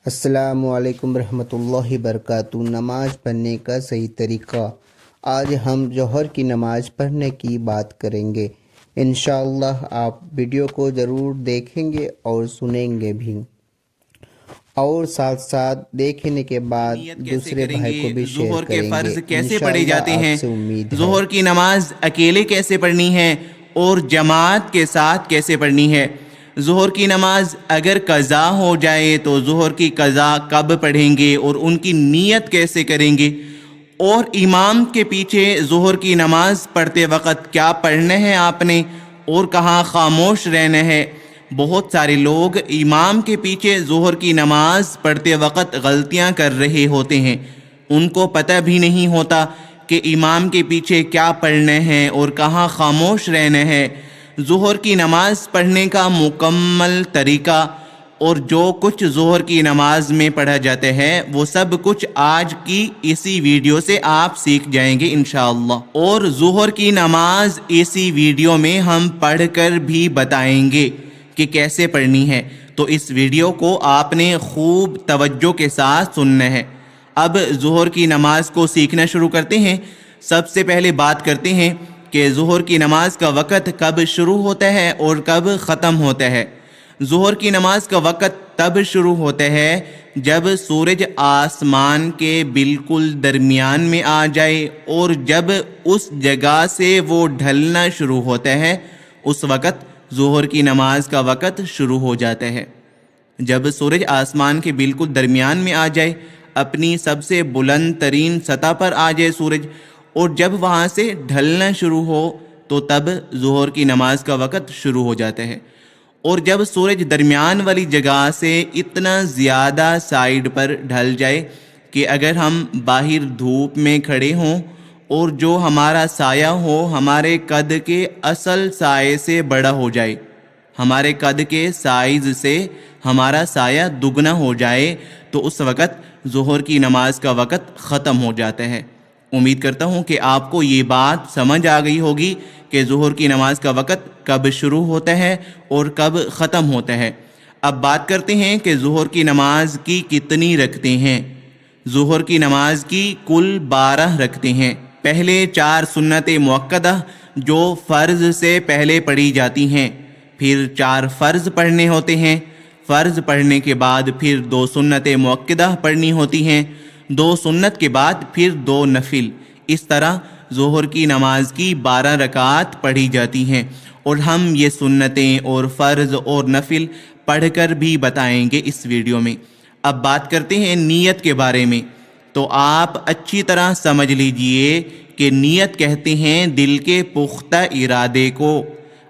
السلام علیکم ورحمۃ اللہ وبرکاتہ۔ نماز پڑھنے کا صحیح طریقہ۔ آج ہم ظہر کی نماز پڑھنے کی بات کریں گے۔ انشاءاللہ آپ ویڈیو کو ضرور دیکھیں گے اور سنیں گے بھی، اور ساتھ ساتھ دیکھنے کے بعد دوسرے بھائی کو بھی شیئر ظہر کے کریں گے۔ فرض کیسے پڑھے انشاءاللہ جاتے ہیں، آپ سے امید ہے۔ ظہر کی نماز اکیلے کیسے پڑھنی ہے اور جماعت کے ساتھ کیسے پڑھنی ہے۔ ظہر کی نماز اگر قضا ہو جائے تو ظہر کی قضا کب پڑھیں گے اور ان کی نیت کیسے کریں گے، اور امام کے پیچھے ظہر کی نماز پڑھتے وقت کیا پڑھنا ہے آپ نے اور کہاں خاموش رہنا ہے۔ بہت سارے لوگ امام کے پیچھے ظہر کی نماز پڑھتے وقت غلطیاں کر رہے ہوتے ہیں، ان کو پتہ بھی نہیں ہوتا کہ امام کے پیچھے کیا پڑھنا ہے اور کہاں خاموش رہنا ہے۔ ظہر کی نماز پڑھنے کا مکمل طریقہ اور جو کچھ ظہر کی نماز میں پڑھا جاتا ہے وہ سب کچھ آج کی اسی ویڈیو سے آپ سیکھ جائیں گے انشاءاللہ، اور ظہر کی نماز اسی ویڈیو میں ہم پڑھ کر بھی بتائیں گے کہ کیسے پڑھنی ہے، تو اس ویڈیو کو آپ نے خوب توجہ کے ساتھ سننا ہے۔ اب ظہر کی نماز کو سیکھنا شروع کرتے ہیں۔ سب سے پہلے بات کرتے ہیں کہ ظہر کی نماز کا وقت کب شروع ہوتا ہے اور کب ختم ہوتا ہے۔ ظہر کی نماز کا وقت تب شروع ہوتا ہے جب سورج آسمان کے بالکل درمیان میں آ جائے، اور جب اس جگہ سے وہ ڈھلنا شروع ہوتا ہے اس وقت ظہر کی نماز کا وقت شروع ہو جاتا ہے۔ جب سورج آسمان کے بالکل درمیان میں آ جائے، اپنی سب سے بلند ترین سطح پر آ جائے سورج، اور جب وہاں سے ڈھلنا شروع ہو تو تب ظہر کی نماز کا وقت شروع ہو جاتا ہے۔ اور جب سورج درمیان والی جگہ سے اتنا زیادہ سائیڈ پر ڈھل جائے کہ اگر ہم باہر دھوپ میں کھڑے ہوں اور جو ہمارا سایہ ہو ہمارے قد کے اصل سائے سے بڑا ہو جائے، ہمارے قد کے سائز سے ہمارا سایہ دگنا ہو جائے، تو اس وقت ظہر کی نماز کا وقت ختم ہو جاتا ہے۔ امید کرتا ہوں کہ آپ کو یہ بات سمجھ آ گئی ہوگی کہ ظہر کی نماز کا وقت کب شروع ہوتا ہے اور کب ختم ہوتا ہے۔ اب بات کرتے ہیں کہ ظہر کی نماز کی کتنی رکعتیں ہیں۔ ظہر کی نماز کی کل 12 رکعتیں ہیں۔ پہلے 4 سنت مؤکدہ جو فرض سے پہلے پڑھی جاتی ہیں، پھر 4 فرض پڑھنے ہوتے ہیں، فرض پڑھنے کے بعد پھر 2 سنت مؤکدہ پڑھنی ہوتی ہیں، 2 سنت کے بعد پھر 2 نفل۔ اس طرح ظہر کی نماز کی 12 رکعات پڑھی جاتی ہیں، اور ہم یہ سنتیں اور فرض اور نفل پڑھ کر بھی بتائیں گے اس ویڈیو میں۔ اب بات کرتے ہیں نیت کے بارے میں۔ تو آپ اچھی طرح سمجھ لیجئے کہ نیت کہتے ہیں دل کے پختہ ارادے کو۔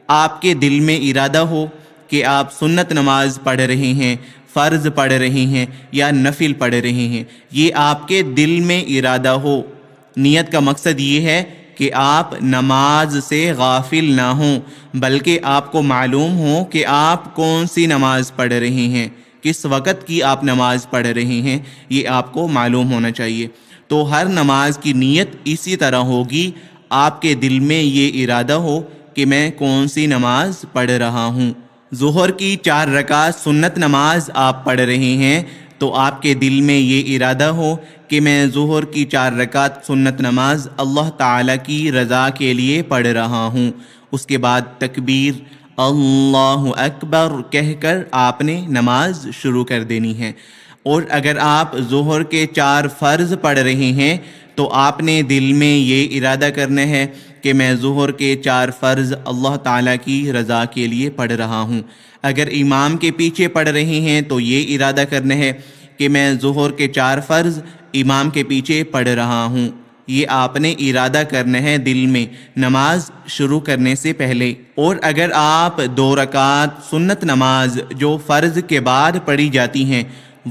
آپ کے دل میں ارادہ ہو کہ آپ سنت نماز پڑھ رہے ہیں، فرض پڑھ رہے ہیں یا نفل پڑھ رہے ہیں، یہ آپ کے دل میں ارادہ ہو۔ نیت کا مقصد یہ ہے کہ آپ نماز سے غافل نہ ہوں، بلکہ آپ کو معلوم ہو کہ آپ کون سی نماز پڑھ رہے ہیں، کس وقت کی آپ نماز پڑھ رہے ہیں، یہ آپ کو معلوم ہونا چاہیے۔ تو ہر نماز کی نیت اسی طرح ہوگی، آپ کے دل میں یہ ارادہ ہو کہ میں کون سی نماز پڑھ رہا ہوں۔ ظہر کی 4 رکعات سنت نماز آپ پڑھ رہے ہیں تو آپ کے دل میں یہ ارادہ ہو کہ میں ظہر کی 4 رکعات سنت نماز اللہ تعالیٰ کی رضا کے لیے پڑھ رہا ہوں۔ اس کے بعد تکبیر اللہ اکبر کہہ کر آپ نے نماز شروع کر دینی ہے۔ اور اگر آپ ظہر کے 4 فرض پڑھ رہے ہیں تو آپ نے دل میں یہ ارادہ کرنا ہے کہ میں ظہر کے 4 فرض اللہ تعالیٰ کی رضا کے لیے پڑھ رہا ہوں۔ اگر امام کے پیچھے پڑھ رہے ہیں تو یہ ارادہ کرنا ہے کہ میں ظہر کے 4 فرض امام کے پیچھے پڑھ رہا ہوں۔ یہ آپ نے ارادہ کرنا ہے دل میں نماز شروع کرنے سے پہلے۔ اور اگر آپ 2 رکعات سنت نماز جو فرض کے بعد پڑھی جاتی ہیں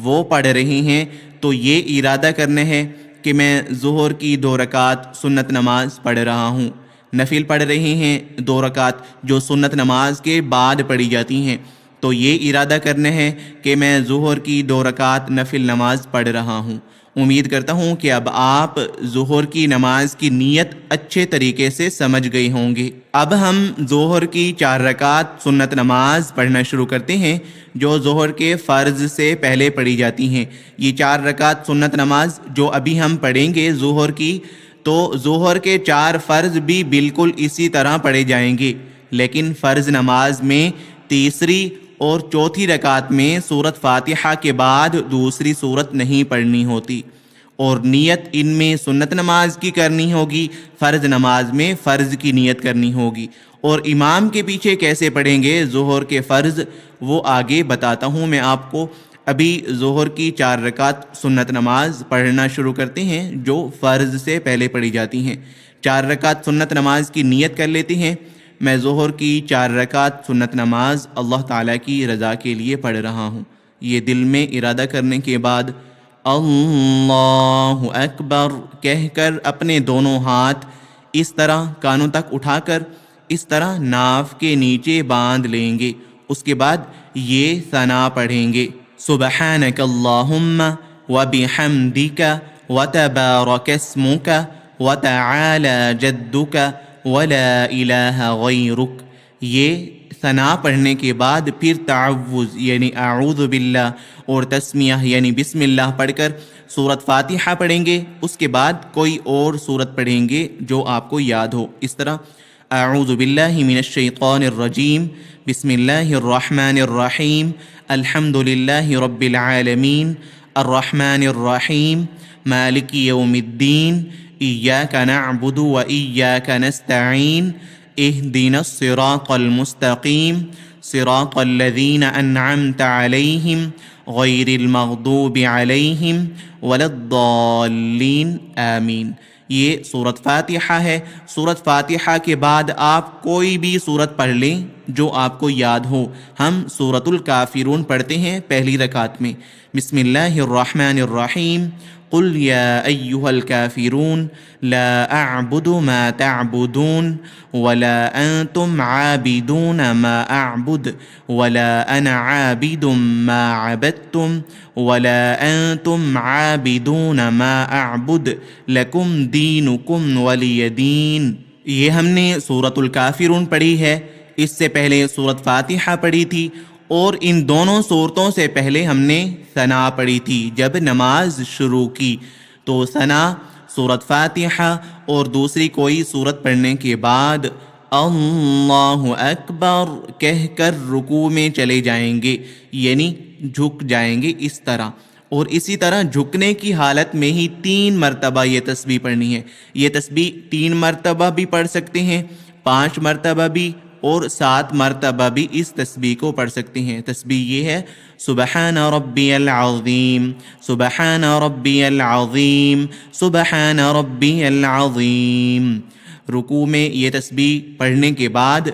وہ پڑھ رہے ہیں تو یہ ارادہ کرنا ہے کہ میں ظہر کی 2 رکعات سنت نماز پڑھ رہا ہوں۔ نفل پڑھ رہے ہیں 2 رکعات جو سنت نماز کے بعد پڑھی جاتی ہیں، تو یہ ارادہ کرنا ہے کہ میں ظہر کی 2 رکعت نفل نماز پڑھ رہا ہوں۔ امید کرتا ہوں کہ اب آپ ظہر کی نماز کی نیت اچھے طریقے سے سمجھ گئے ہوں گے۔ اب ہم ظہر کی 4 رکعت سنت نماز پڑھنا شروع کرتے ہیں جو ظہر کے فرض سے پہلے پڑھی جاتی ہیں۔ یہ 4 رکعت سنت نماز جو ابھی ہم پڑھیں گے ظہر کی، تو ظہر کے 4 فرض بھی بالکل اسی طرح پڑھے جائیں گے، لیکن فرض نماز میں تیسری اور چوتھی رکعت میں سورۃ فاتحہ کے بعد دوسری سورت نہیں پڑھنی ہوتی، اور نیت ان میں سنت نماز کی کرنی ہوگی، فرض نماز میں فرض کی نیت کرنی ہوگی۔ اور امام کے پیچھے کیسے پڑھیں گے ظہر کے فرض، وہ آگے بتاتا ہوں میں آپ کو۔ ابھی ظہر کی 4 رکعت سنت نماز پڑھنا شروع کرتے ہیں جو فرض سے پہلے پڑھی جاتی ہیں۔ 4 رکعت سنت نماز کی نیت کر لیتے ہیں۔ میں ظہر کی 4 رکعت سنت نماز اللہ تعالیٰ کی رضا کے لیے پڑھ رہا ہوں۔ یہ دل میں ارادہ کرنے کے بعد اللہ اکبر کہہ کر اپنے دونوں ہاتھ اس طرح کانوں تک اٹھا کر اس طرح ناف کے نیچے باندھ لیں گے۔ اس کے بعد یہ ثنا پڑھیں گے، سبحانک اللہم وبحمدک وتبارک اسمک وتعالی جدک ولا الہ غیرک۔ یہ ثنا پڑھنے کے بعد پھر تعوذ یعنی اعوذ باللہ اور تسمیہ یعنی بسم اللہ پڑھ کر سورۃ فاتحہ پڑھیں گے۔ اس کے بعد کوئی اور سورت پڑھیں گے جو آپ کو یاد ہو، اس طرح اعوذ باللہ من الشیطان الرجیم، بسم اللہ الرحمن الرحیم، الحمد للہ رب العالمین، الرحمن الرحیم، مالک یوم الدین، ایاک نعبد و ایاک نستعین، اہدنا الصراط المستقیم، صراط الذین انعمت علیہم غیر المغضوب علیہم ولا الضالین، آمین۔ یہ سورۃ فاتحہ ہے۔ سورۃ فاتحہ کے بعد آپ کوئی بھی سورت پڑھ لیں جو آپ کو یاد ہو۔ ہم سورۃ الکافرون پڑھتے ہیں پہلی رکعت میں۔ بسم اللہ الرحمن الرحیم، قل یا ایہا الکافرون لا اعبد ما تعبدون ولا انتم عابدون ما اعبد ولا انا عابد ما عبدتم ولا انتم عابدون ما اعبد لکم دینکم ولی دین۔ یہ ہم نے سورۃ الکافرون پڑھی ہے، اس سے پہلے سورۃ فاتحہ پڑھی تھی، اور ان دونوں صورتوں سے پہلے ہم نے ثنا پڑھی تھی جب نماز شروع کی۔ تو ثنا سورۃ فاتحہ اور دوسری کوئی سورت پڑھنے کے بعد اللہ اکبر کہہ کر رکوع میں چلے جائیں گے، یعنی جھک جائیں گے اس طرح، اور اسی طرح جھکنے کی حالت میں ہی 3 مرتبہ یہ تسبیح پڑھنی ہے۔ یہ تسبیح 3 مرتبہ بھی پڑھ سکتے ہیں، 5 مرتبہ بھی، اور 7 مرتبہ بھی اس تسبیح کو پڑھ سکتے ہیں۔ تسبیح یہ ہے سبحان ربی العظیم، سبحان ربی العظیم، سبحان ربی العظیم۔ رکوع میں یہ تسبیح پڑھنے کے بعد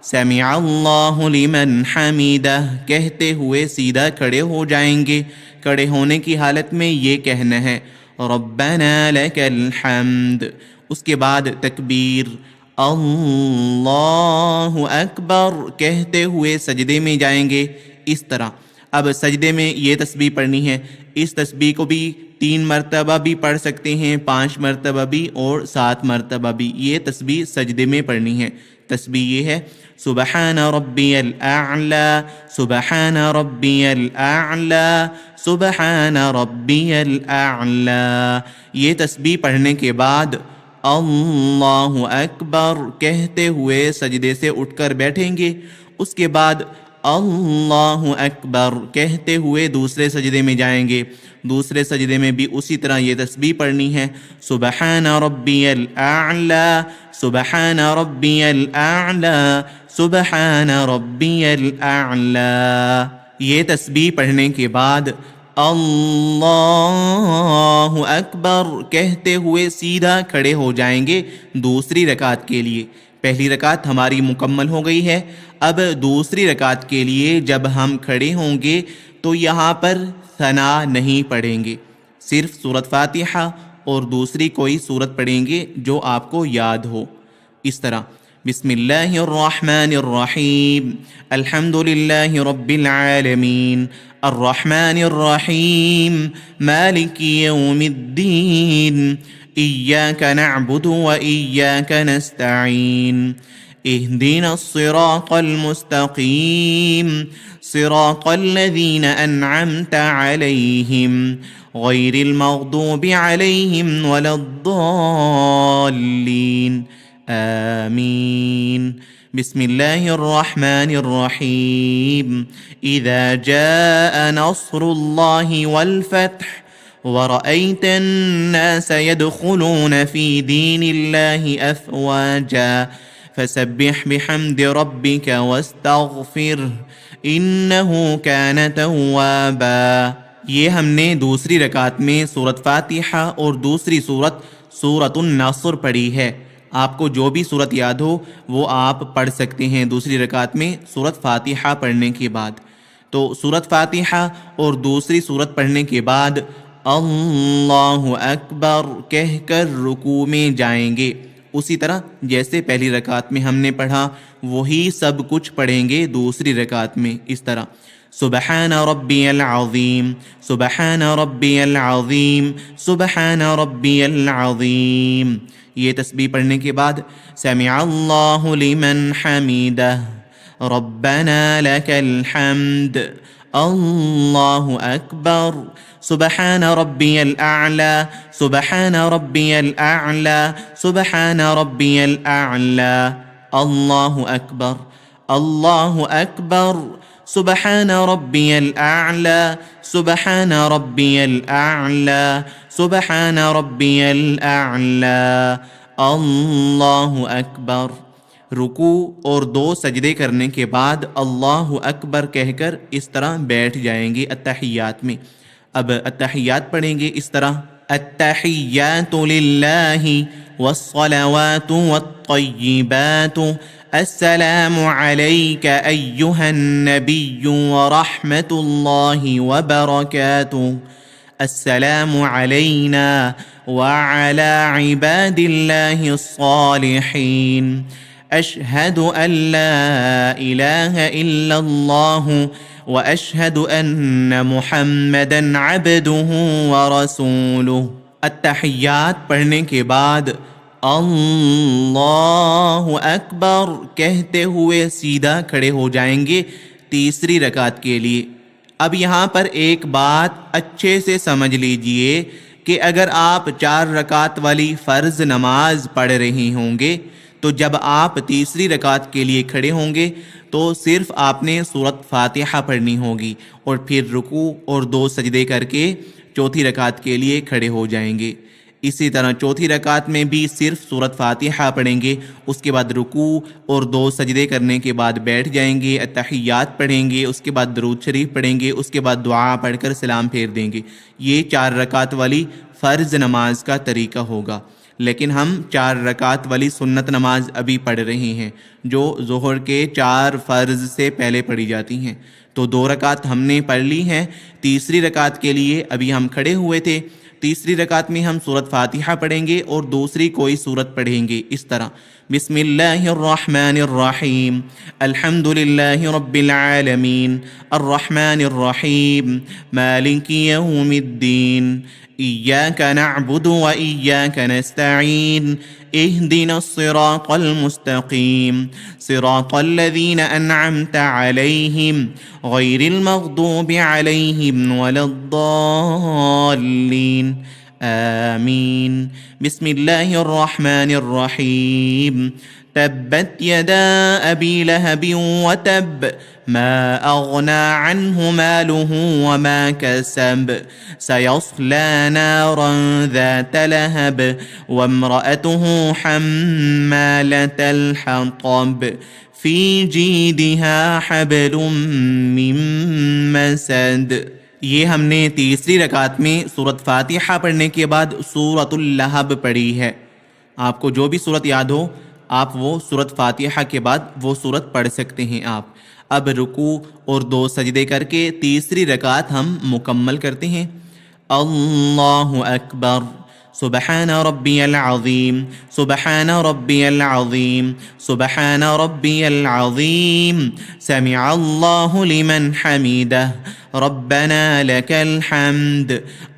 سمع اللہ لمن حمیدہ کہتے ہوئے سیدھا کھڑے ہو جائیں گے۔ کھڑے ہونے کی حالت میں یہ کہنا ہے ربنا لک الحمد۔ اس کے بعد تکبیر، اللہ اکبر کہتے ہوئے سجدے میں جائیں گے اس طرح۔ اب سجدے میں یہ تسبیح پڑھنی ہے۔ اس تسبیح کو بھی 3 مرتبہ بھی پڑھ سکتے ہیں، 5 مرتبہ بھی، اور 7 مرتبہ بھی۔ یہ تسبیح سجدے میں پڑھنی ہے۔ تسبیح یہ ہے سبحان ربی الاعلی، سبحان ربی الاعلی، سبحان ربی الاعلی۔ یہ تسبیح پڑھنے کے بعد اللہ اکبر کہتے ہوئے سجدے سے اٹھ کر بیٹھیں گے۔ اس کے بعد اللہ اکبر کہتے ہوئے دوسرے سجدے میں جائیں گے۔ دوسرے سجدے میں بھی اسی طرح یہ تسبیح پڑھنی ہے سبحان ربی الاعلی، سبحان ربی الاعلی، سبحان ربی الاعلی۔ یہ تسبیح پڑھنے کے بعد اللہ اکبر کہتے ہوئے سیدھا کھڑے ہو جائیں گے دوسری رکعت کے لیے۔ پہلی رکعت ہماری مکمل ہو گئی ہے۔ اب دوسری رکعت کے لیے جب ہم کھڑے ہوں گے تو یہاں پر ثنا نہیں پڑھیں گے، صرف سورۃ فاتحہ اور دوسری کوئی سورت پڑھیں گے جو آپ کو یاد ہو۔ اس طرح بسم اللہ الرحمن الرحیم الحمد للہ رب العالمین الرحمن الرحیم مالک یوم الدین إياك نعبد وإياك نستعين اهدنا الصراط المستقيم صراط الذين أنعمت عليهم غير المغضوب عليهم ولا الضالين آمين بسم الله الرحمن الرحيم إذا جاء نصر الله والفتح ورأيت الناس يدخلون في دين الله أفواجا فسبح بحمد ربك واستغفره إنه كان توابا. یہ ہم نے دوسری رکعت میں سورۃ فاتحہ اور دوسری سورۃ النصر پڑھی ہے. آپ کو جو بھی سورت یاد ہو وہ آپ پڑھ سکتے ہیں دوسری رکعت میں سورۃ فاتحہ پڑھنے کے بعد. تو سورۃ فاتحہ اور دوسری سورت پڑھنے کے بعد اللہ اکبر کہہ کر رکوع میں جائیں گے. اسی طرح جیسے پہلی رکعت میں ہم نے پڑھا وہی سب کچھ پڑھیں گے دوسری رکعت میں اس طرح. سبحان ربی العظیم سبحان ربی العظیم سبحان ربی العظیم. یہ تسبیح پڑھنے کے بعد سمع اللہ لمن حمیدہ ربنا لک الحمد اللہ اکبر سبحان ربی الاعلی سبحان ربی الاعلی سبحان ربی الاعلی اللہ اکبر سبحان ربی الاعلی سبحان ربی الاعلی سبحان ربی الاعلی اللہ اکبر. رکوع اور 2 سجدے کرنے کے بعد اللہ اکبر کہہ کر اس طرح بیٹھ جائیں گے التحیات میں. اب التحیات پڑھیں گے اس طرح التحیات للہ والصلوات والطیبات السلام علیک ایہا النبی ورحمۃ اللہ وبرکاتہ السلام علینا وعلی عباد اللہ الصالحین اشہد ان لا الہ الا اللہ واشہد ان محمدا عبدہ ورسولہ. التحیات پڑھنے کے بعد اللہ اکبر کہتے ہوئے سیدھا کھڑے ہو جائیں گے تیسری رکعت کے لیے. اب یہاں پر ایک بات اچھے سے سمجھ لیجئے کہ اگر آپ 4 رکعت والی فرض نماز پڑھ رہے ہوں گے تو جب آپ تیسری رکعت کے لیے کھڑے ہوں گے تو صرف آپ نے سورۃ فاتحہ پڑھنی ہوگی اور پھر رکوع اور 2 سجدے کر کے چوتھی رکعت کے لیے کھڑے ہو جائیں گے. اسی طرح چوتھی رکعت میں بھی صرف سورۃ فاتحہ پڑھیں گے، اس کے بعد رکوع اور 2 سجدے کرنے کے بعد بیٹھ جائیں گے، التحیات پڑھیں گے، اس کے بعد درود شریف پڑھیں گے، اس کے بعد دعا پڑھ کر سلام پھیر دیں گے. یہ 4 رکعت والی فرض نماز کا طریقہ ہوگا. لیکن ہم 4 رکعت والی سنت نماز ابھی پڑھ رہے ہیں جو ظہر کے 4 فرض سے پہلے پڑھی جاتی ہیں. تو 2 رکعت ہم نے پڑھ لی ہیں. تیسری رکعت کے لیے ابھی ہم کھڑے ہوئے تھے. تیسری رکعت میں ہم سورۃ فاتحہ پڑھیں گے اور دوسری کوئی سورت پڑھیں گے اس طرح. بسم اللہ الرحمن الرحیم الحمد للہ رب العالمین الرحمن الرحیم مالک یوم الدین إياك نعبد وإياك نستعين اهدنا الصراط المستقيم صراط الذين أنعمت عليهم غير المغضوب عليهم ولا الضالين آمين. بسم الله الرحمن الرحيم تبت يدا أبي لهب وتب ما أغنى عنه ماله وما كسب سيصلى نارا ذات لهب وامرأته حمالة الحطب في جيدها حبل من مسد. یہ ہم نے تیسری رکعت میں سورۃ فاتحہ پڑھنے کے بعد سورۃ اللہب پڑھی ہے. آپ کو جو بھی سورت یاد ہو آپ وہ سورۃ فاتحہ کے بعد وہ سورت پڑھ سکتے ہیں آپ. اب رکوع اور 2 سجدے کر کے تیسری رکعت ہم مکمل کرتے ہیں. اللہ اکبر سبحان ربي العظيم سبحان ربي العظيم سبحان ربي العظيم سمع الله لمن حمده ربنا لك الحمد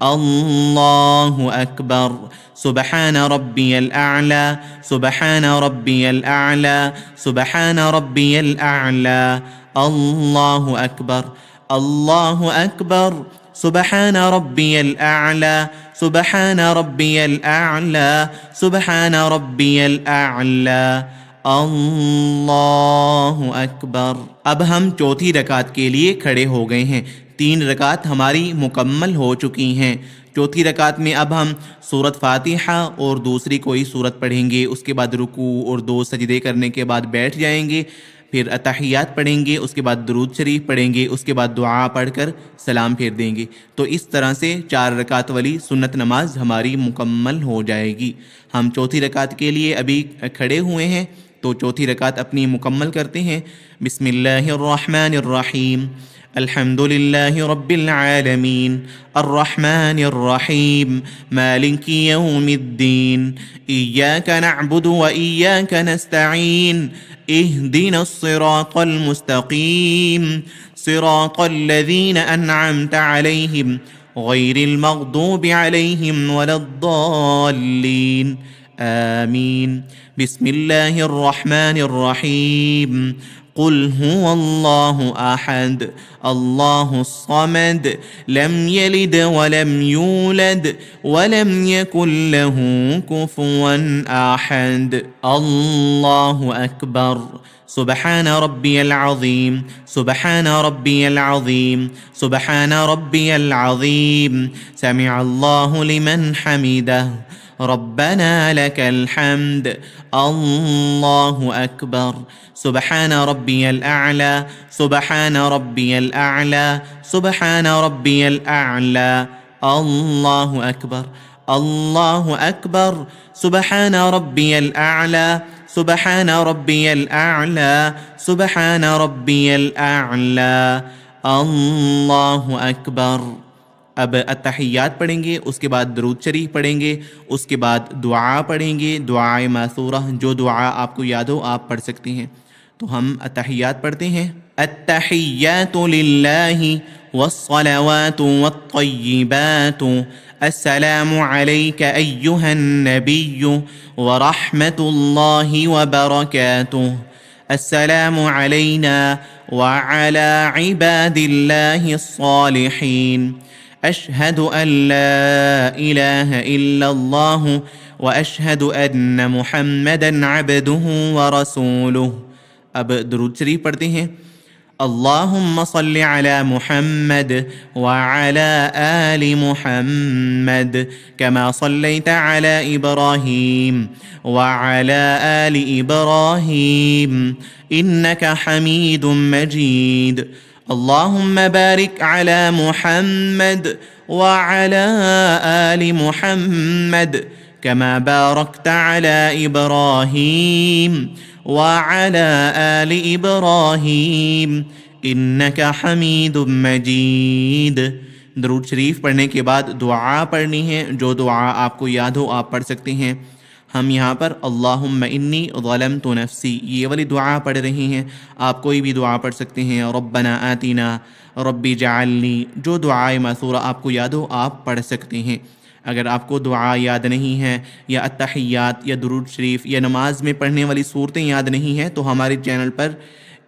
الله أكبر سبحان ربي الأعلى سبحان ربي الأعلى سبحان ربي الأعلى الله أكبر الله أكبر سبحان ربي الأعلى سبحان ربي الأعلى سبحان ربي الأعلى اللہ اکبر۔ اب ہم چوتھی رکعت کے لیے کھڑے ہو گئے ہیں۔ 3 رکعت ہماری مکمل ہو چکی ہیں۔ چوتھی رکعت میں اب ہم سورۃ فاتحہ اور دوسری کوئی سورت پڑھیں گے، اس کے بعد رکوع اور 2 سجدے کرنے کے بعد بیٹھ جائیں گے، پھر اتحیات پڑھیں گے، اس کے بعد درود شریف پڑھیں گے، اس کے بعد دعا پڑھ کر سلام پھیر دیں گے۔ تو اس طرح سے 4 رکعت والی سنت نماز ہماری مکمل ہو جائے گی۔ ہم چوتھی رکعت کے لیے ابھی کھڑے ہوئے ہیں، تو چوتھی رکعت اپنی مکمل کرتے ہیں۔ بسم اللہ الرحمن الرحیم، الحمد للہ رب العالمین، الرحمن الرحیم، مالک یوم الدین، ایاک نعبد و ایاک نستعین، اہدنا الصراط المستقیم، صراط الذین انعمت علیہم غیر المغضوب علیہم ولا الضالین، آمین۔ بسم اللہ الرحمن الرحیم، قل هو اللہ احد اللہ الصمد لم یلد ولم یولد ولم یکن له کفوا احد، اللہ اکبر۔ سبحان ربی العظیم سبحان ربی العظیم سبحان ربی العظیم، سمع اللہ لمن حمدہ ربنا لك الحمد، اللہ اکبر۔ سبحان ربی الأعلى سبحان ربی الأعلى سبحان ربی الأعلى، اللہ اکبر اللہ اکبر۔ سبحان ربی الأعلى سبحان ربی الأعلى سبحان ربی الأعلى، اللہ اکبر۔ اب اتحیات پڑھیں گے، اس کے بعد درود شریف پڑھیں گے، اس کے بعد دعا پڑھیں گے، دعائے ماثورہ، جو دعا آپ کو یاد ہو آپ پڑھ سکتے ہیں۔ تو ہم اتحیات پڑھتے ہیں۔ التحیات للہ والصلوات والطیبات، السلام علیک ایہا النبی ورحمۃ اللہ وبرکاتہ، السلام علینا وعلی عباد اللہ الصالحین، اشہد ان لا الہ الا اللہ واشہد ان محمدا عبدہ ورسولہ۔ اب درود شریف پڑھتے ہیں۔ اللہم صل علی محمد وعلی آل محمد کما صلیت علی ابراہیم وعلی آل ابراہیم انک حمید مجید، اللہم بارک علی محمد وعلی آل محمد کما بارکت علی ابراہیم وعلی آل ابراہیم انک حمید مجید۔ درود شریف پڑھنے کے بعد دعا پڑھنی ہے، جو دعا آپ کو یاد ہو آپ پڑھ سکتے ہیں۔ ہم یہاں پر اللہم انی ظلمت نفسی یہ والی دعا پڑھ رہے ہیں، آپ کوئی بھی دعا پڑھ سکتے ہیں۔ ربنا آتنا، ربی جعلنی، جو دعائے ماثورہ آپ کو یاد ہو آپ پڑھ سکتے ہیں۔ اگر آپ کو دعا یاد نہیں ہے، یا اتحیات یا درود شریف یا نماز میں پڑھنے والی صورتیں یاد نہیں ہیں، تو ہمارے چینل پر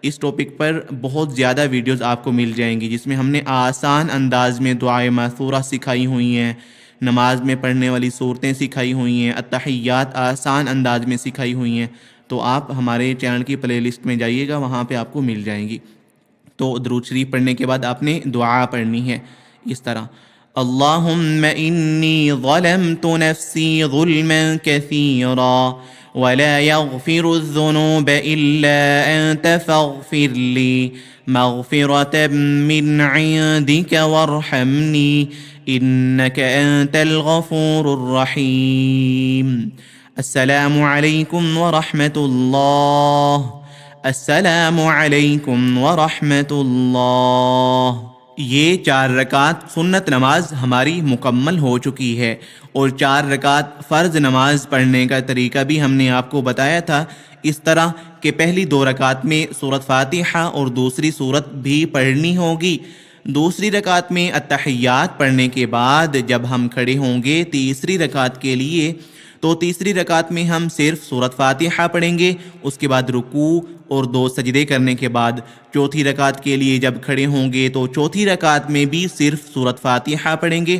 اس ٹاپک پر بہت زیادہ ویڈیوز آپ کو مل جائیں گی، جس میں ہم نے آسان انداز میں دعائے ماثورہ سکھائی ہوئی ہیں، نماز میں پڑھنے والی صورتیں سکھائی ہوئی ہیں، اتحیات آسان انداز میں سکھائی ہوئی ہیں۔ تو آپ ہمارے چینل کی پلے لسٹ میں جائیے گا، وہاں پہ آپ کو مل جائیں گی۔ تو درود شریف پڑھنے کے بعد آپ نے دعا پڑھنی ہے اس طرح: اللہم انی ظلمت نفسی ظلما کثیرا ولا یغفر الذنوب الا انت فاغفر لی مغفرة من عندک وارحمنی انک انت الغفور الرحیم۔ السلام علیکم ورحمۃ اللہ، السلام علیکم ورحمۃ اللہ۔ یہ 4 رکعت سنت نماز ہماری مکمل ہو چکی ہے، اور 4 رکعت فرض نماز پڑھنے کا طریقہ بھی ہم نے آپ کو بتایا تھا، اس طرح کہ پہلی 2 رکعت میں سورۃ فاتحہ اور دوسری سورت بھی پڑھنی ہوگی۔ دوسری رکعت میں التحیات پڑھنے کے بعد جب ہم کھڑے ہوں گے تیسری رکعت کے لیے، تو تیسری رکعت میں ہم صرف سورۃ فاتحہ پڑھیں گے، اس کے بعد رکوع اور 2 سجدے کرنے کے بعد چوتھی رکعت کے لیے جب کھڑے ہوں گے تو چوتھی رکعت میں بھی صرف سورۃ فاتحہ پڑھیں گے،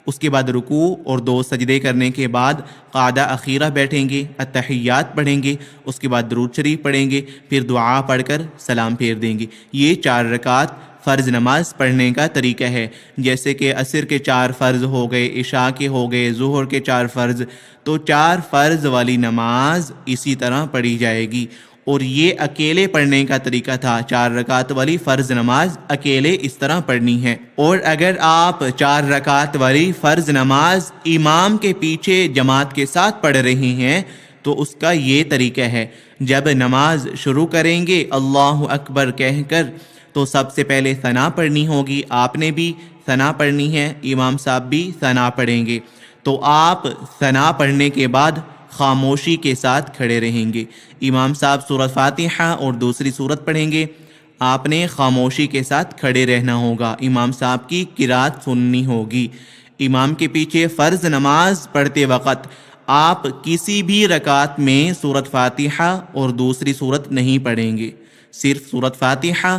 اس کے بعد رکوع اور 2 سجدے کرنے کے بعد قعدہ اخیرہ بیٹھیں گے، التحیات پڑھیں گے، اس کے بعد درود شریف پڑھیں گے، پھر دعا پڑھ کر سلام پھیر دیں گے۔ یہ 4 رکعت فرض نماز پڑھنے کا طریقہ ہے۔ جیسے کہ عصر کے 4 فرض ہو گئے، عشاء کے ہو گئے، ظہر کے 4 فرض، تو 4 فرض والی نماز اسی طرح پڑھی جائے گی۔ اور یہ اکیلے پڑھنے کا طریقہ تھا، 4 رکعت والی فرض نماز اکیلے اس طرح پڑھنی ہے۔ اور اگر آپ 4 رکعت والی فرض نماز امام کے پیچھے جماعت کے ساتھ پڑھ رہے ہیں تو اس کا یہ طریقہ ہے، جب نماز شروع کریں گے اللہ اکبر کہہ کر تو سب سے پہلے ثنا پڑھنی ہوگی، آپ نے بھی ثنا پڑھنی ہے، امام صاحب بھی ثنا پڑھیں گے، تو آپ ثنا پڑھنے کے بعد خاموشی کے ساتھ کھڑے رہیں گے۔ امام صاحب سورۃ فاتحہ اور دوسری سورت پڑھیں گے، آپ نے خاموشی کے ساتھ کھڑے رہنا ہوگا، امام صاحب کی قرات سننی ہوگی۔ امام کے پیچھے فرض نماز پڑھتے وقت آپ کسی بھی رکعت میں سورۃ فاتحہ اور دوسری سورت نہیں پڑھیں گے، صرف سورۃ فاتحہ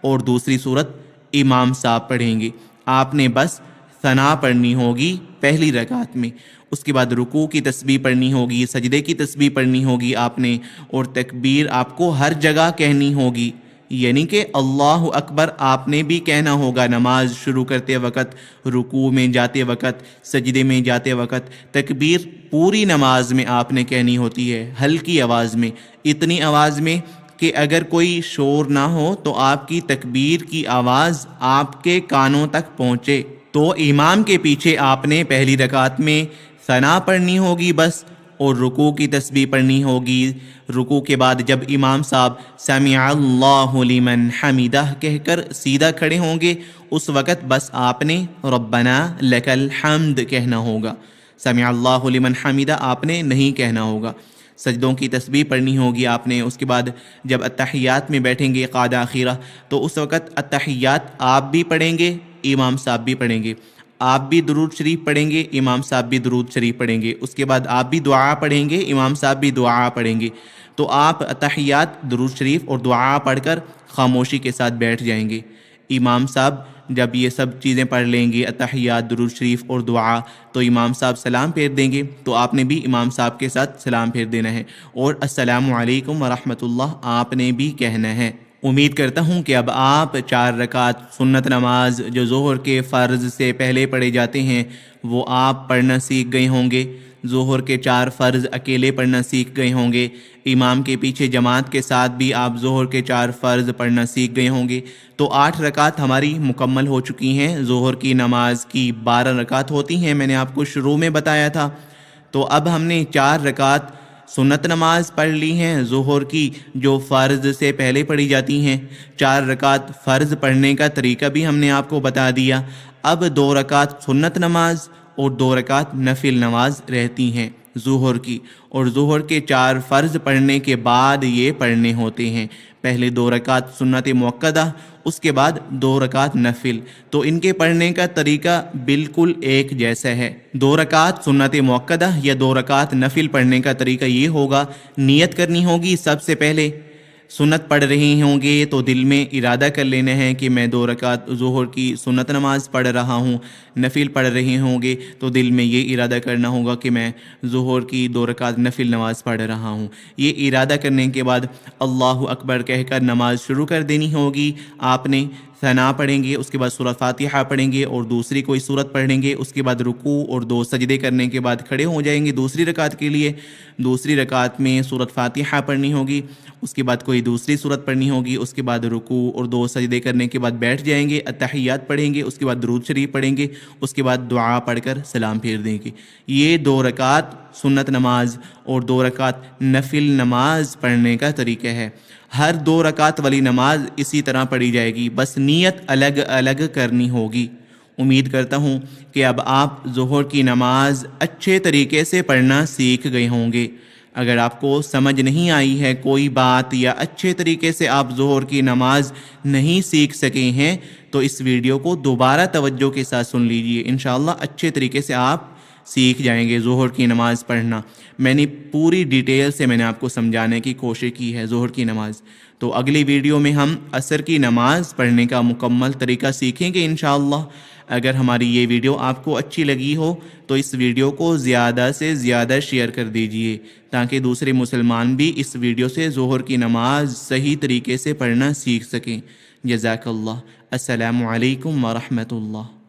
اور دوسری سورت امام صاحب پڑھیں گے۔ آپ نے بس ثنا پڑھنی ہوگی پہلی رکعت میں، اس کے بعد رکوع کی تسبیح پڑھنی ہوگی، سجدے کی تسبیح پڑھنی ہوگی آپ نے، اور تکبیر آپ کو ہر جگہ کہنی ہوگی، یعنی کہ اللہ اکبر آپ نے بھی کہنا ہوگا نماز شروع کرتے وقت، رکوع میں جاتے وقت، سجدے میں جاتے وقت، تکبیر پوری نماز میں آپ نے کہنی ہوتی ہے، ہلکی آواز میں، اتنی آواز میں کہ اگر کوئی شور نہ ہو تو آپ کی تکبیر کی آواز آپ کے کانوں تک پہنچے۔ تو امام کے پیچھے آپ نے پہلی رکعت میں ثنا پڑھنی ہوگی بس، اور رکوع کی تسبیح پڑھنی ہوگی۔ رکوع کے بعد جب امام صاحب سمع اللہ لمن حمدہ کہہ کر سیدھا کھڑے ہوں گے، اس وقت بس آپ نے ربنا لک الحمد کہنا ہوگا، سمع اللہ لمن حمدہ آپ نے نہیں کہنا ہوگا۔ سجدوں کی تسبیح پڑھنی ہوگی آپ نے، اس کے بعد جب التحیات میں بیٹھیں گے قعدہ اخیرہ، تو اس وقت التحیات آپ بھی پڑھیں گے، امام صاحب بھی پڑھیں گے، آپ بھی درود شریف پڑھیں گے، امام صاحب بھی درود شریف پڑھیں گے، اس کے بعد آپ بھی دعا پڑھیں گے، امام صاحب بھی دعا پڑھیں گے۔ تو آپ التحیات، درود شریف اور دعا پڑھ کر خاموشی کے ساتھ بیٹھ جائیں گے۔ امام صاحب جب یہ سب چیزیں پڑھ لیں گے، التحیات، درود شریف اور دعا، تو امام صاحب سلام پھیر دیں گے، تو آپ نے بھی امام صاحب کے ساتھ سلام پھیر دینا ہے، اور السلام علیکم ورحمۃ اللہ آپ نے بھی کہنا ہے۔ امید کرتا ہوں کہ اب آپ 4 رکعت سنت نماز جو ظہر کے فرض سے پہلے پڑھے جاتے ہیں وہ آپ پڑھنا سیکھ گئے ہوں گے، ظہر کے 4 فرض اکیلے پڑھنا سیکھ گئے ہوں گے، امام کے پیچھے جماعت کے ساتھ بھی آپ ظہر کے 4 فرض پڑھنا سیکھ گئے ہوں گے۔ تو 8 رکعت ہماری مکمل ہو چکی ہیں۔ ظہر کی نماز کی 12 رکعت ہوتی ہیں، میں نے آپ کو شروع میں بتایا تھا۔ تو اب ہم نے 4 رکعت سنت نماز پڑھ لی ہیں ظہر کی، جو فرض سے پہلے پڑھی جاتی ہیں۔ 4 رکعت فرض پڑھنے کا طریقہ بھی ہم نے آپ کو بتا دیا۔ اب 2 رکعت سنت نماز اور 2 رکعت نفل نماز رہتی ہیں ظہر کی، اور ظہر کے 4 فرض پڑھنے کے بعد یہ پڑھنے ہوتے ہیں، پہلے 2 رکعت سنت موقدہ، اس کے بعد 2 رکعت نفل۔ تو ان کے پڑھنے کا طریقہ بالکل ایک جیسا ہے۔ 2 رکعت سنت موقدہ یا 2 رکعت نفل پڑھنے کا طریقہ یہ ہوگا، نیت کرنی ہوگی سب سے پہلے، سنت پڑھ رہے ہوں گے تو دل میں ارادہ کر لینا ہے کہ میں 2 رکعت ظہر کی سنت نماز پڑھ رہا ہوں۔ نفل پڑھ رہے ہوں گے تو دل میں یہ ارادہ کرنا ہوگا کہ میں ظہر کی 2 رکعت نفل نماز پڑھ رہا ہوں۔ یہ ارادہ کرنے کے بعد اللہ اکبر کہہ کر نماز شروع کر دینی ہوگی۔ آپ نے ثنا پڑھیں گے، اس کے بعد سورۃ فاتحہ پڑھیں گے اور دوسری کوئی سورت پڑھیں گے، اس کے بعد رکوع اور 2 سجدے کرنے کے بعد کھڑے ہو جائیں گے دوسری رکعت کے لیے۔ دوسری رکعت میں سورۃ فاتحہ پڑھنی ہوگی، اس کے بعد کوئی دوسری سورت پڑھنی ہوگی، اس کے بعد رکوع اور 2 سجدے کرنے کے بعد بیٹھ جائیں گے، التحیات پڑھیں گے، اس کے بعد درود شریف پڑھیں گے، اس کے بعد دعا پڑھ کر سلام پھیر دیں گے۔ یہ 2 رکعت سنت نماز اور 2 رکعت نفل نماز پڑھنے کا طریقہ ہے۔ ہر 2 رکعت والی نماز اسی طرح پڑھی جائے گی، بس نیت الگ الگ کرنی ہوگی۔ امید کرتا ہوں کہ اب آپ ظہر کی نماز اچھے طریقے سے پڑھنا سیکھ گئے ہوں گے۔ اگر آپ کو سمجھ نہیں آئی ہے کوئی بات یا اچھے طریقے سے آپ ظہر کی نماز نہیں سیکھ سکے ہیں تو اس ویڈیو کو دوبارہ توجہ کے ساتھ سن لیجئے، انشاءاللہ اچھے طریقے سے آپ سیکھ جائیں گے ظہر کی نماز پڑھنا۔ میں نے پوری ڈیٹیل سے میں نے آپ کو سمجھانے کی کوشش کی ہے ظہر کی نماز۔ تو اگلی ویڈیو میں ہم عصر کی نماز پڑھنے کا مکمل طریقہ سیکھیں گے انشاءاللہ۔ اگر ہماری یہ ویڈیو آپ کو اچھی لگی ہو تو اس ویڈیو کو زیادہ سے زیادہ شیئر کر دیجئے تاکہ دوسرے مسلمان بھی اس ویڈیو سے ظہر کی نماز صحیح طریقے سے پڑھنا سیکھ سکیں۔ جزاک اللہ۔ السلام علیکم ورحمۃ اللہ۔